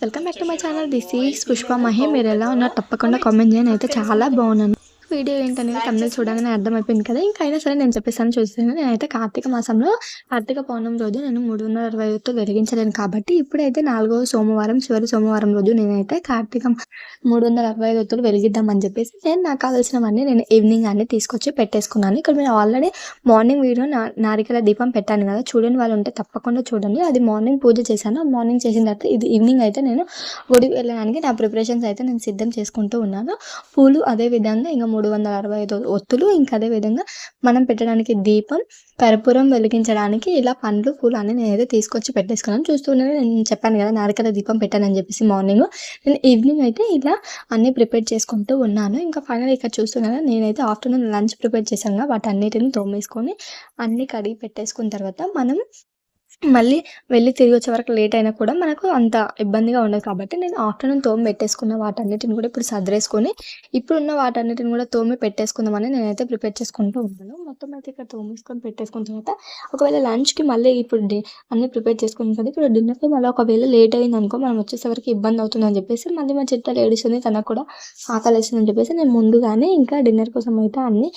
Welcome back to my channel. This is Pushpa Mahi. మీరు ఎలా ఉన్నారు తప్పకుండా కామెంట్ చేయండి. అయితే చాలా బాగున్నాను. వీడియో ఏంటనేది తమిళ చూడగానే అర్థమైపోయింది కదా. ఇంకా అయినా సరే నేను చెప్పేసాను చూస్తాను. నేనైతే కార్తీక మాసంలో కార్తీక పౌర్ణమి రోజు నేను 360 వెలిగించలేను కాబట్టి ఇప్పుడైతే 4వ సోమవారం చివరి సోమవారం రోజు నేనైతే కార్తీక 365 వెలిగిద్దామని చెప్పేసి నాకు కావాల్సినవన్నీ నేను ఈవినింగ్ అన్నీ తీసుకొచ్చి పెట్టేసుకున్నాను. ఇక్కడ నేను ఆల్రెడీ మార్నింగ్ వీడియో నారికల దీపం పెట్టాను కదా, చూడని వాళ్ళు ఉంటే తప్పకుండా చూడండి. అది మార్నింగ్ పూజ చేశాను. మార్నింగ్ చేసిన తర్వాత ఇది ఈవినింగ్ అయితే నేను గుడికి వెళ్ళడానికి నా ప్రిపరేషన్స్ అయితే నేను సిద్ధం చేసుకుంటూ ఉన్నాను. పూలు అదే విధంగా ఇంకా 365 ఒత్తులు, ఇంకా అదే విధంగా మనం పెట్టడానికి దీపం, కర్పూరం వెలిగించడానికి ఇలా పండ్లు పూలు అన్నీ నేనైతే తీసుకొచ్చి పెట్టేసుకున్నాను. చూస్తూనే నేను చెప్పాను కదా నారికల దీపం పెట్టానని చెప్పేసి మార్నింగ్. నేను ఈవినింగ్ అయితే ఇలా అన్నీ ప్రిపేర్ చేసుకుంటూ ఉన్నాను. ఇంకా ఫైనల్ ఇక్కడ చూస్తున్నాను నేనైతే ఆఫ్టర్నూన్ లంచ్ ప్రిపేర్ చేశాను. వాటన్నిటిని తోమేసుకొని అన్నీ కడిగి పెట్టేసుకున్న తర్వాత మనం మళ్ళీ వెళ్ళి తిరిగి వచ్చే వరకు లేట్ అయినా కూడా మనకు అంత ఇబ్బందిగా ఉండదు కాబట్టి నేను ఆఫ్టర్నూన్ తోమి పెట్టేసుకున్న వాటన్నిటిని కూడా ఇప్పుడు సర్దేసుకొని ఇప్పుడున్న వాటన్నిటిని కూడా తోమి పెట్టేసుకుందామని నేనైతే ప్రిపేర్ చేసుకుంటూ ఉన్నాను. మొత్తం అయితే ఇక్కడ తోమేసుకొని పెట్టేసుకున్న తర్వాత ఒకవేళ లంచ్కి మళ్ళీ ఇప్పుడు అన్నీ ప్రిపేర్ చేసుకుంటుంది. ఇప్పుడు డిన్నర్కి మళ్ళీ ఒకవేళ లేట్ అయింది అనుకో మనం వచ్చేసరికి ఇబ్బంది అవుతుందని చెప్పేసి మళ్ళీ మా చిట్ట ఏడుస్తుంది, తనకు కూడా ఆకలి వేస్తుందని చెప్పేసి నేను ముందుగానే ఇంకా డిన్నర్ కోసం అయితే అన్ని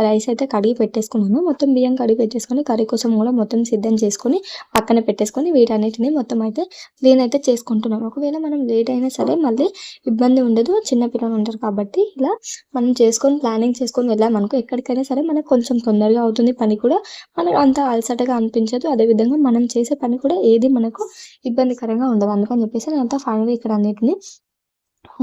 రైస్ అయితే కడిగి పెట్టేసుకున్నాను. మొత్తం బియ్యం కడిగి పెట్టేసుకొని కర్రీ కోసం కూడా మొత్తం సిద్ధం చేసుకొని పక్కన పెట్టేసుకొని వీటన్నిటిని మొత్తం అయితే క్లీన్ అయితే చేసుకుంటున్నాను. ఒకవేళ మనం లేట్ అయినా సరే మళ్ళీ ఇబ్బంది ఉండదు, చిన్న పిల్లలు ఉంటారు కాబట్టి ఇలా మనం చేసుకొని ప్లానింగ్ చేసుకొని వెళ్ళామనుకో ఎక్కడికైనా సరే మనకు కొంచెం తొందరగా అవుతుంది, పని కూడా మనకు అంత అలసటగా అనిపించదు. అదేవిధంగా మనం చేసే పని కూడా ఏది మనకు ఇబ్బందికరంగా ఉండదు. అందుకని చెప్పేసి నేను అంతా ఫైనల్ ఇక్కడ అన్నిటిని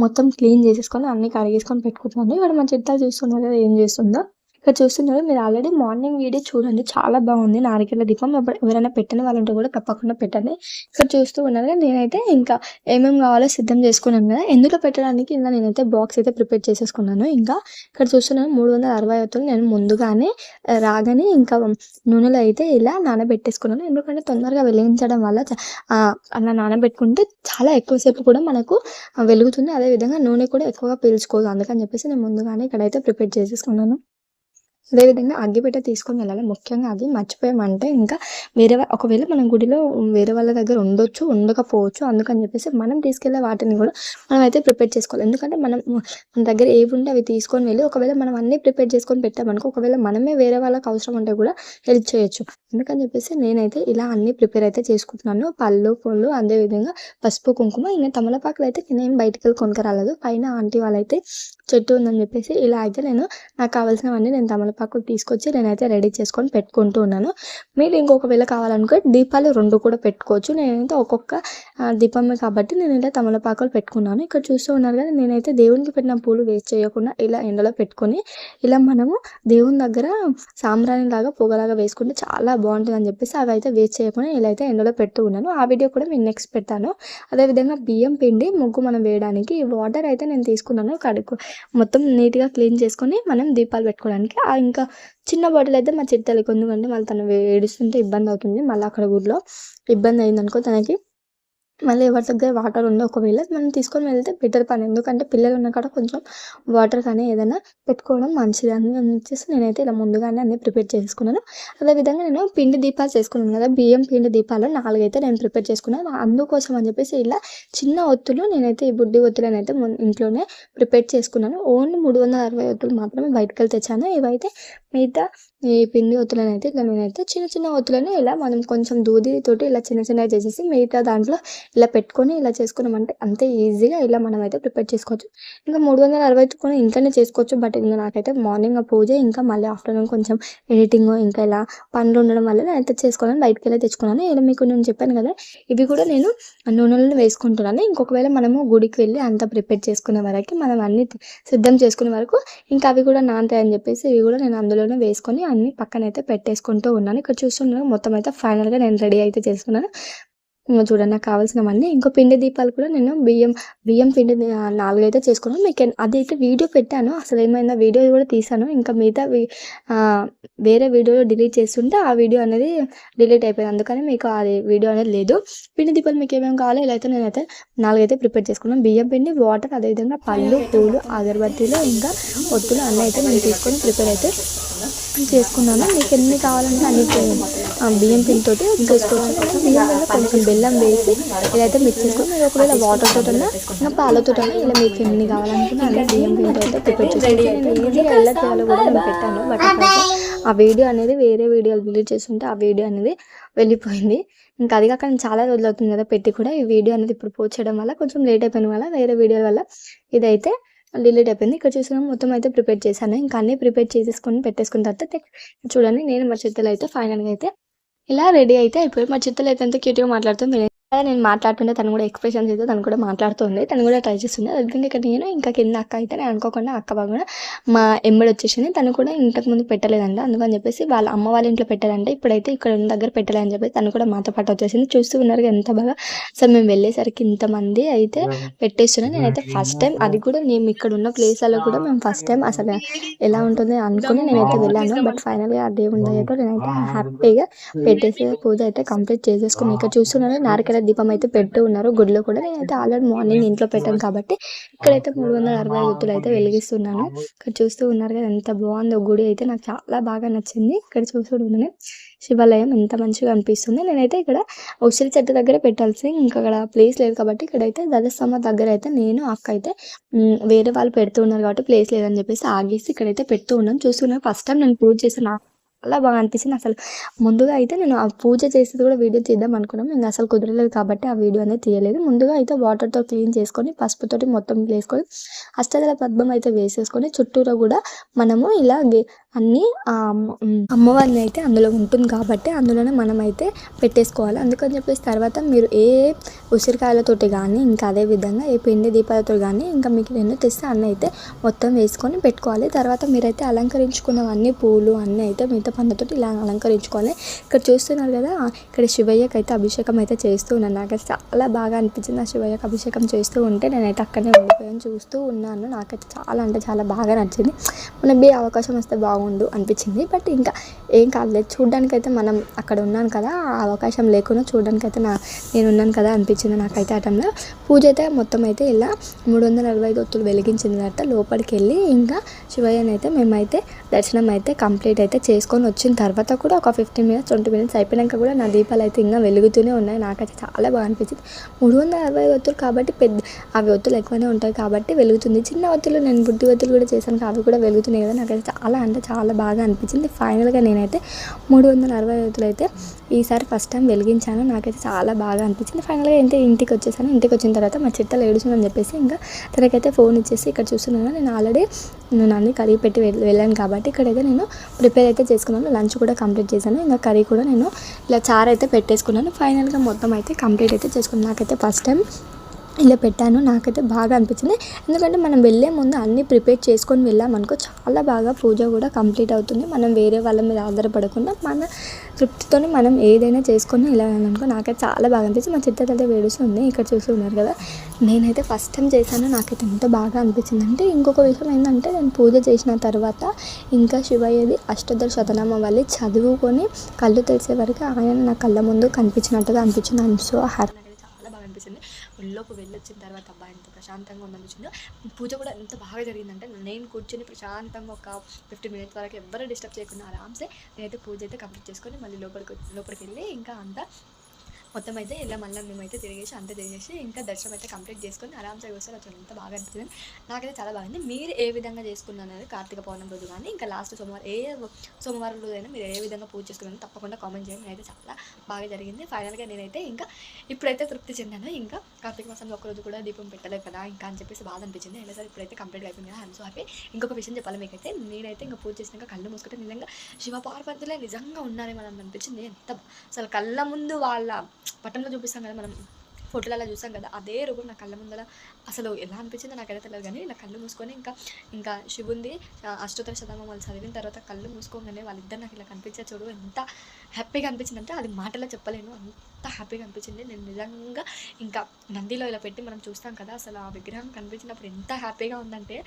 మొత్తం క్లీన్ చేసేసుకొని అన్ని కడిగేసుకొని పెట్టుకుంటున్నాను. ఇక్కడ మా చిట్టాలు చూస్తున్నారు కదా ఏం చేస్తుందో. ఇక్కడ చూస్తున్నారు మీరు ఆల్రెడీ మార్నింగ్ వీడియో చూడండి, చాలా బాగుంది నారికేల దీపం. ఎవరైనా పెట్టని వాళ్ళు ఉంటే కూడా తప్పకుండా పెట్టండి. ఇక్కడ చూస్తూ ఉన్నారు కదా నేనైతే ఇంకా ఏమేమి కావాలో సిద్ధం చేసుకున్నాను కదా. ఎందులో పెట్టడానికి ఇలా నేనైతే బాక్స్ అయితే ప్రిపేర్ చేసేసుకున్నాను. ఇంకా ఇక్కడ చూస్తున్నాను 360 ఒత్తులు నేను ముందుగానే రాగానే ఇంకా నూనెలో అయితే ఇలా నానబెట్టేసుకున్నాను. ఎందుకంటే తొందరగా వెలిగించడం వల్ల అలా నానబెట్టుకుంటే చాలా ఎక్కువసేపు కూడా మనకు వెలుగుతుంది. అదేవిధంగా నూనె కూడా ఎక్కువగా పీల్చుకోదు. అందుకని చెప్పేసి నేను ముందుగానే ఇక్కడైతే ప్రిపేర్ చేసేసుకున్నాను. అదేవిధంగా అగ్గిపెట్టె తీసుకొని వెళ్ళాలి. ముఖ్యంగా అది మర్చిపోయామంటే ఇంకా ఒకవేళ మనం గుడిలో వేరే వాళ్ళ దగ్గర ఉండొచ్చు, ఉండకపోవచ్చు. అందుకని చెప్పేసి మనం తీసుకెళ్లే వాటిని కూడా మనం అయితే ప్రిపేర్ చేసుకోవాలి. ఎందుకంటే మన దగ్గర ఏవి ఉంటే అవి తీసుకొని వెళ్ళి ఒకవేళ మనం అన్నీ ప్రిపేర్ చేసుకొని పెట్టామనుకో ఒకవేళ మనమే వేరే వాళ్ళకి అవసరం ఉంటే కూడా హెల్ప్ చేయొచ్చు. అందుకని చెప్పేసి నేనైతే ఇలా అన్ని ప్రిపేర్ అయితే చేసుకుంటున్నాను. పళ్ళు పూలు అదేవిధంగా పసుపు కుంకుమ, ఇంకా తమలపాకులు అయితే నేను బయటికి వెళ్ళి కొనుక్కరాలేదు. పైన ఆంటీ వాళ్ళైతే చెట్టు ఉందని చెప్పేసి ఇలా అయితే నాకు కావాల్సినవన్నీ నేను తమలపాకులు తీసుకొచ్చి నేనైతే రెడీ చేసుకొని పెట్టుకుంటూ ఉన్నాను. మీరు ఇంకొకవేళ కావాలనుకో దీపాలు 2 కూడా పెట్టుకోవచ్చు. నేనైతే ఒక్కొక్క దీపమే కాబట్టి నేను ఇలా తమలపాకులు పెట్టుకున్నాను. ఇక్కడ చూస్తూ ఉన్నారు కదా నేనైతే దేవునికి పెట్టిన పూలు వేస్ట్ చేయకుండా ఇలా ఎండలో పెట్టుకొని ఇలా మనము దేవుని దగ్గర సాంబ్రాణి లాగా పొగలాగా వేసుకుంటే చాలా బాగుంటుంది అని చెప్పేసి అవి అయితే వేస్ట్ చేయకుండా ఇలా అయితే ఎండలో పెడుతూ ఉన్నాను. ఆ వీడియో కూడా నేను నెక్స్ట్ పెడతాను. అదేవిధంగా బియ్యం పిండి ముగ్గు మనం వేయడానికి వాటర్ అయితే నేను తీసుకున్నాను. మొత్తం నీట్గా క్లీన్ చేసుకొని మనం దీపాలు పెట్టుకోవడానికి. ఇంకా చిన్న బాటిల్ అయితే మా చిట్టాలకి, ఎందుకంటే మళ్ళీ తను ఏడుస్తుంటే ఇబ్బంది అవుతుంది. మళ్ళీ అక్కడ ఊర్లో ఇబ్బంది అయిందనుకో తనకి మళ్ళీ ఎవరి దగ్గర వాటర్ ఉందో ఒకవేళ మనం తీసుకొని వెళ్తే బెటర్ పని. ఎందుకంటే పిల్లలు ఉన్న కాడ కొంచెం వాటర్ కానీ ఏదైనా పెట్టుకోవడం మంచిది అని వచ్చేసి నేనైతే ఇలా ముందుగానే అన్నీ ప్రిపేర్ చేసుకున్నాను. అదేవిధంగా నేను పిండి దీపాలు చేసుకున్నాను కదా, బియ్యం పిండి దీపాలు 4 అయితే నేను ప్రిపేర్ చేసుకున్నాను. అందుకోసం అని చెప్పేసి ఇలా చిన్న ఒత్తులు నేనైతే ఈ బుడ్డి ఒత్తులను అయితే ఇంట్లోనే ప్రిపేర్ చేసుకున్నాను. ఓన్లీ 360 ఒత్తులు మాత్రమే బయటకు వెళ్ళి తెచ్చాను. ఇవైతే మిగతా ఈ పిండి ఒత్తులను అయితే ఇలా నేనైతే చిన్న చిన్న ఒత్తులను ఇలా మనం కొంచెం దూదితోటి ఇలా చిన్న చిన్నగా చేసేసి మిగతా దాంట్లో ఇలా పెట్టుకొని ఇలా చేసుకున్నామంటే అంతే ఈజీగా ఇలా మనం అయితే ప్రిపేర్ చేసుకోవచ్చు. ఇంకా 360 కూడా ఇంట్లోనే చేసుకోవచ్చు. బట్ ఇంకా నాకైతే మార్నింగ్ పూజ ఇంకా మళ్ళీ ఆఫ్టర్నూన్ కొంచెం ఎడిటింగ్ ఇంకా ఇలా పనులు ఉండడం వల్ల నేను అయితే చేసుకోవాలని బయటకు వెళ్ళి తెచ్చుకున్నాను. ఇలా మీకు నేను చెప్పాను కదా ఇవి కూడా నేను నూనెలో వేసుకుంటున్నాను. ఇంకొకవేళ మనము గుడికి వెళ్ళి అంతా ప్రిపేర్ చేసుకునే వరకు మనం అన్ని సిద్ధం చేసుకునే వరకు ఇంకా అవి కూడా నానతాయని చెప్పేసి ఇవి కూడా నేను అందులోనే వేసుకొని అన్ని పక్కన అయితే పెట్టేసుకుంటూ ఉన్నాను. ఇక్కడ చూస్తున్నాను మొత్తం అయితే ఫైనల్గా నేను రెడీ అయితే చేసుకున్నాను. చూడండి నాకు కావాల్సినవన్నీ. ఇంకో పిండి దీపాలు కూడా నేను బియ్యం పిండి 4 అయితే చేసుకున్నాను. మీకు అదైతే వీడియో పెట్టాను, అసలు ఏమైందో వీడియో కూడా తీసాను. ఇంకా మిగతా వేరే వీడియోలో డిలీట్ చేస్తుంటే ఆ వీడియో అనేది డిలీట్ అయిపోయింది. అందుకని మీకు అది వీడియో అనేది లేదు. పిండి దీపాలు మీకు ఏమేమి కావాలో ఇలా అయితే నేనైతే 4 అయితే ప్రిపేర్ చేసుకున్నాను. బియ్యం పిండి, వాటర్, అదేవిధంగా పళ్ళు పూలు అగరబత్తీలు ఇంకా ఒత్తులు అన్నీ అయితే నేను తీసుకొని ప్రిపేర్ అయితే చేసుకున్నాను. మీకు ఎన్ని కావాలంటే అన్ని బియ్యం పిండితోటి చేసుకోవచ్చు. నేను బియ్యం పిండిలో కొంచెం బెల్లం వేసి ఇలా అయితే మిక్స్ చేసుకొని మీరు ఒకవేళ వాటర్తో ఇంకా పాలతో ఇలా మీకు ఎన్ని కావాలనుకుంటే అన్ని బియ్యం పిండితో అయితే ప్రిపేర్ చేసుకోవచ్చు. నేను ఈజీగా ఎలా చేయాలో కూడా నేను పెట్టాను. బట్ ఆ వీడియో అనేది వేరే వీడియోలు డిలీట్ చేస్తుంటే ఆ వీడియో అనేది వెళ్ళిపోయింది. ఇంకా అది కాక నేను చాలా రోజులు అవుతుంది కదా పెట్టి కూడా ఈ వీడియో అనేది ఇప్పుడు పోస్ట్ చేయడం వల్ల కొంచెం లేట్ అయిపోయిన వల్ల వేరే వీడియోల వల్ల ఇదైతే డిలీట్ అయిపోయింది. ఇక్కడ చూసిన మొత్తం అయితే ప్రిపేర్ చేశాను. ఇంకా అన్నీ ప్రిపేర్ చేసేసుకొని పెట్టేసుకున్న తర్వాత చూడండి నేను మా చిత్తలు అయితే ఫైనల్గా అయితే ఇలా రెడీ అయితే అయిపోయి మా చిత్తలు అయితే అంత క్యూట్గా మాట్లాడుతుంది. నేను మాట్లాడుతుంటే తను కూడా ఎక్స్ప్రెషన్స్ అయితే తను కూడా మాట్లాడుతుంది. తను కూడా ట్రై చేస్తుంది. అందుకని ఇక్కడ నేను ఇంకా కింద అక్క అయితే నేను అనుకోకుండా అక్క బాగా మా ఎంబడి వచ్చేసింది. తను కూడా ఇంతకుముందు పెట్టలేదంట. అందుకని చెప్పేసి వాళ్ళ అమ్మ వాళ్ళ ఇంట్లో పెట్టాలంటే ఇప్పుడైతే ఇక్కడ ఉన్న దగ్గర పెట్టలేదని చెప్పేసి తను కూడా మాతో పాటు వచ్చేసింది. చూస్తూ ఉన్నారు ఎంత బాగా. అసలు మేము వెళ్ళేసరికి ఇంతమంది అయితే పెట్టేస్తున్నాను. నేనైతే ఫస్ట్ టైం అది కూడా మేము ఇక్కడ ఉన్న ప్లేస్లలో కూడా మేము ఫస్ట్ టైం అసలు ఎలా ఉంటుంది అనుకుని నేనైతే వెళ్ళాను. బట్ ఫైనల్గా ఆ దేవుని దగ్గర నేనైతే హ్యాపీగా పెట్టేసి పూజ అయితే కంప్లీట్ చేసేసుకుని ఇక్కడ చూస్తున్నాను నారికేళ దీపం అయితే పెడుతూ ఉన్నారు గుడిలో కూడా. నేనైతే ఆల్రెడీ మార్నింగ్ ఇంట్లో పెట్టాను కాబట్టి ఇక్కడైతే 360 ఒత్తులు అయితే వెలిగిస్తున్నాను. ఇక్కడ చూస్తూ ఉన్నారు కదా ఎంత బాగుందో గుడి అయితే నాకు చాలా బాగా నచ్చింది. ఇక్కడ చూస్తుండగానే శివాలయం ఎంత మంచిగా అనిపిస్తుంది. నేనైతే ఇక్కడ ఉసిరి చెట్టు దగ్గర పెట్టాల్సి ఇంకా అక్కడ ప్లేస్ లేదు కాబట్టి ఇక్కడైతే ధ్వజస్తంభం దగ్గర అయితే నేను అక్క అయితే వేరే వాళ్ళు పెడుతూ ఉన్నారు కాబట్టి ప్లేస్ లేదని చెప్పేసి ఆగేసి ఇక్కడైతే పెడుతూ ఉన్నాను. చూస్తున్నాను ఫస్ట్ టైం నేను పూజ చేసిన చాలా బాగా అనిపించింది. అసలు ముందుగా అయితే నేను ఆ పూజ చేసేది కూడా వీడియో తీద్దాం అనుకున్నాం. ఇంకా అసలు కుదరలేదు కాబట్టి ఆ వీడియో అనేది తీయలేదు. ముందుగా అయితే వాటర్తో క్లీన్ చేసుకొని పసుపుతోటి మొత్తం వేసుకొని అష్టదళ పద్మం అయితే వేసేసుకొని చుట్టూరా కూడా మనము ఇలా అన్నీ అమ్మవారిని అయితే అందులో ఉంటుంది కాబట్టి అందులోనే మనం అయితే పెట్టేసుకోవాలి. అందుకని చెప్పేసి తర్వాత మీరు ఏ ఉసిరికాయలతోటి కానీ ఇంకా అదే విధంగా ఏ పిండి దీపాలతో కానీ ఇంకా మీకు ఎన్నో తెస్తే అన్నీ అయితే మొత్తం వేసుకొని పెట్టుకోవాలి. తర్వాత మీరైతే అలంకరించుకున్నవన్నీ పూలు అన్నీ అయితే మిగతా పండ్లతో ఇలా అలంకరించుకోవాలి. ఇక్కడ చూస్తున్నారు కదా ఇక్కడ శివయ్యకి అయితే అభిషేకం అయితే చేస్తూ ఉన్నాను. నాకైతే చాలా బాగా అనిపించింది. ఆ శివయ్యకి అభిషేకం చేస్తూ ఉంటే నేనైతే అక్కడనే ఉండిపోయాను చూస్తూ ఉన్నాను. నాకైతే చాలా అంటే చాలా బాగా నచ్చింది. మనకి అవకాశం వస్తే బాగుండు అనిపించింది. బట్ ఇంకా ఏం కాలేదు చూడడానికైతే మనం అక్కడ ఉన్నాను కదా ఆ అవకాశం లేకుండా చూడడానికైతే నేను ఉన్నాను కదా అనిపించింది నాకైతే ఆ టైంలో. పూజ అయితే మొత్తం అయితే ఇలా 365 ఒత్తులు వెలిగించిన తర్వాత లోపలికి వెళ్ళి ఇంకా శివయ్యని అయితే మేమైతే దర్శనం అయితే కంప్లీట్ అయితే చేసుకొని వచ్చిన తర్వాత కూడా ఒక 15 minutes 20 minutes అయిపోయాక కూడా నా దీపాలు అయితే ఇంకా వెలుగుతూనే ఉన్నాయి. నాకైతే చాలా బాగా అనిపించింది. 365 ఒత్తులు కాబట్టి అవి ఒత్తులు ఎక్కువనే ఉంటాయి కాబట్టి వెలుగుతుంది. చిన్న ఒత్తులు నేను బుద్ధి ఒత్తులు కూడా చేశాను అవి కూడా వెలుగుతున్నాయి కదా. నాకైతే చాలా అంటే చాలా బాగా అనిపించింది. ఫైనల్గా నేనైతే 360 ఒత్తులు అయితే ఈసారి ఫస్ట్ టైం వెలిగించాను. నాకైతే చాలా బాగా అనిపించింది. ఫైనల్గా అయితే ఇంటికి వచ్చేసాను. ఇంటికి వచ్చిన తర్వాత మా చిట్టలు ఏడుస్తుందని చెప్పేసి ఇంకా తనకైతే ఫోన్ ఇచ్చేసి ఇక్కడ చూస్తున్నాను నేను ఆల్రెడీ అన్ని కర్రీ పెట్టి వెళ్ళాను కాబట్టి ఇక్కడైతే నేను ప్రిపేర్ అయితే చేసుకున్నాను. లంచ్ కూడా కంప్లీట్ చేశాను. ఇంకా కర్రీ కూడా నేను ఇలా చారు అయితే పెట్టేసుకున్నాను. ఫైనల్గా మొత్తం అయితే కంప్లీట్ అయితే చేసుకున్నాను. నాకైతే ఫస్ట్ టైం ఇలా పెట్టాను. నాకైతే బాగా అనిపించింది. ఎందుకంటే మనం వెళ్ళే ముందు అన్నీ ప్రిపేర్ చేసుకొని వెళ్ళామనుకో చాలా బాగా పూజ కూడా కంప్లీట్ అవుతుంది. మనం వేరే వాళ్ళ మీద ఆధారపడకుండా మన తృప్తితోనే మనం ఏదైనా చేసుకొని వెళ్ళాలనుకో నాకైతే చాలా బాగా అనిపించింది. మా చిత్త అయితే వేడుస్తుంది ఇక్కడ చూస్తూ ఉన్నారు కదా. నేనైతే ఫస్ట్ టైం చేశాను. నాకైతే ఎంత బాగా అనిపించింది అంటే ఇంకొక విషయం ఏంటంటే నేను పూజ చేసిన తర్వాత ఇంకా శివయ్యది అష్టోత్తర శతనామం వల్ల చదువుకొని కళ్ళు తెరిసే వరకు ఆయన నా కళ్ళ ముందు కనిపించినట్టుగా అనిపించింది. I'm so happy. చాలా బాగా అనిపించింది. ఒళ్ళోకి వెళ్ళొచ్చిన తర్వాత అబ్బాయి ఎంత ప్రశాంతంగా ఉందనిపించిందో. పూజ కూడా ఎంత బాగా జరిగిందంటే నేను కూర్చొని ప్రశాంతంగా ఒక 15 minutes వరకు ఎవరు డిస్టర్బ్ చేయకుండా ఆరామ్సే నేనైతే పూజ అయితే కంప్లీట్ చేసుకొని మళ్ళీ లోపలికి వెళ్ళి ఇంకా అంతా మొత్తం అయితే ఇలా మళ్ళీ మేమైతే తిరిగేసి ఇంకా దర్శనం అయితే కంప్లీట్ చేసుకొని ఆరామ్సే వస్తారు. అది ఎంత బాగా అనిపించింది. నాకైతే చాలా బాగుంది. మీరు ఏ విధంగా చేసుకున్నారు అనేది కార్తీక పౌర్ణమి రోజు కానీ ఇంకా లాస్ట్ సోమవారం రోజు అయినా మీరు ఏ విధంగా పూజ చేసుకున్నారో తప్పకుండా కామెంట్ చేయండి. నేనైతే చాలా బాగా జరిగింది. ఫైనల్గా నేనైతే ఇంకా ఇప్పుడైతే తృప్తి చెందాను. ఇంకా కార్తీక మాసంలో ఒక్కరోజు కూడా దీపం పెట్టలేదు కదా ఇంకా అని చెప్పేసి బాధ అనిపించింది. అయినా సరే ఇప్పుడైతే కంప్లీట్ అయిపోయింది కదా. I'm so happy. ఇంకొక విషయం చెప్పాలి మీకైతే నేనైతే ఇంకా పూజ చేసినాక కళ్ళు మూసుకుంటే నిజంగా శివ పార్వతులే నిజంగా ఉన్నారేమో అని అనిపించింది. ఎంత అసలు కళ్ళ ముందు వాళ్ళ పట్టంలో చూపిస్తాం కదా మనం ఫోటోలలో చూసాం కదా అదే రూపం నా కళ్ళ ముందర అసలు ఎలా అనిపించిందో నాకైతే తెలియదు. కానీ నా కళ్ళు మూసుకొని ఇంకా శివుంది అష్టోత్తర శతనామం వాళ్ళు చదివిన తర్వాత కళ్ళు మూసుకోగానే వాళ్ళిద్దరు నాకు ఇలా కనిపించారు చూడు ఎంత హ్యాపీగా అనిపించింది అంటే అది మాటలో చెప్పలేను. అంత హ్యాపీగా అనిపించింది. నేను నిజంగా ఇంకా నందిలో ఇలా పెట్టి మనం చూస్తాం కదా అసలు ఆ విగ్రహం కనిపించినప్పుడు ఎంత హ్యాపీగా ఉందంటే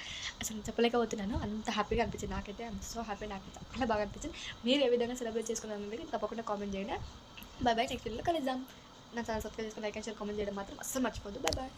అసలు చెప్పలేకపోతున్నాను. అంత హ్యాపీగా అనిపించింది నాకైతే. I'm so happy. నాకైతే చాలా బాగా అనిపించింది. మీరు ఏ విధంగా సెలబ్రేట్ చేసుకున్నారనేది తప్పకుండా కామెంట్ చేయండి. Bye bye. నెక్స్ట్ వీడియోలో కలుద్దాం. నా ఛానల్ సబ్స్క్రైబ్ చేసుకుని లైక్ అండ్ షేర్ కామెంట్ చేయడం మాత్రం అస్సలు మర్చిపోద్దు. Bye bye.